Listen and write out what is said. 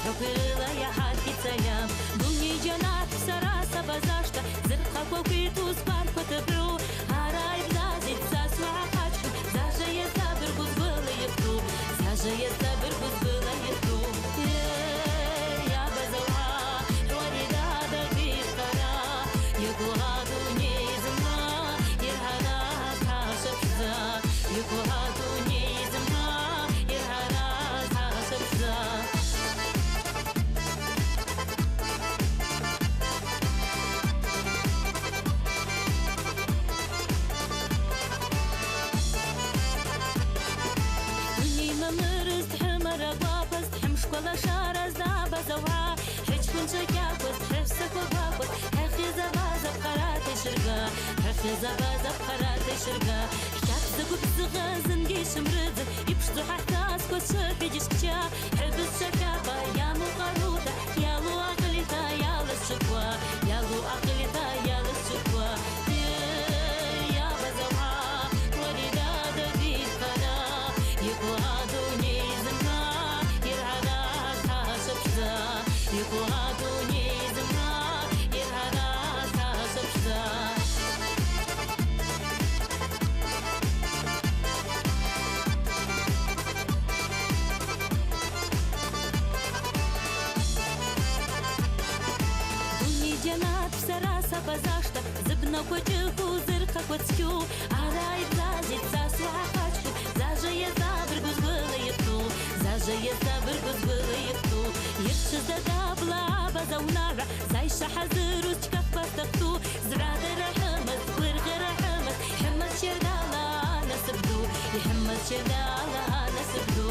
Купила я хатки целям, дуни джанат сараса базашта, зерха покриту спарку тебру, арай влазит за свахачку, заже я заберку збила євту, заже я заберку збила євту. Я безала, рорида да віскара, єгуга дуні земна, єргана хашапза, єгуга дуні земна, єргана хашапза. ولا شارز دابا زوها حج كنت كابس حفسك وبابس حخي زبازة بقرات شرقا حخي زبازة بقرات شرقا حكاك بزغا زنقي شمرد يبشتو حتى اسكت شربي جشكا حبس شكابا يا مقاروتا يا لو اقلتا يا للشكوى يا لو اقلتا يا للشكوى يا بزوها ولدا دبيت قنا يقوها دوني زنا يقوها دوني زمنا يرهنا ساسبزا دوني جنات بسراسة بزاشتا زبنا كوجهو زرقا كوتسكيو عراي بلازيت ساسو عقاشكو زاجا يزابر قزبلا يفتو زاجا يزابر قزبلا يفتو يرشد دابلا بزونارا زي شحزر وشكف بستفتو زراد رحمت ورغ رحمت حمد شردالا نسبدو يحمد شردالا نسبدو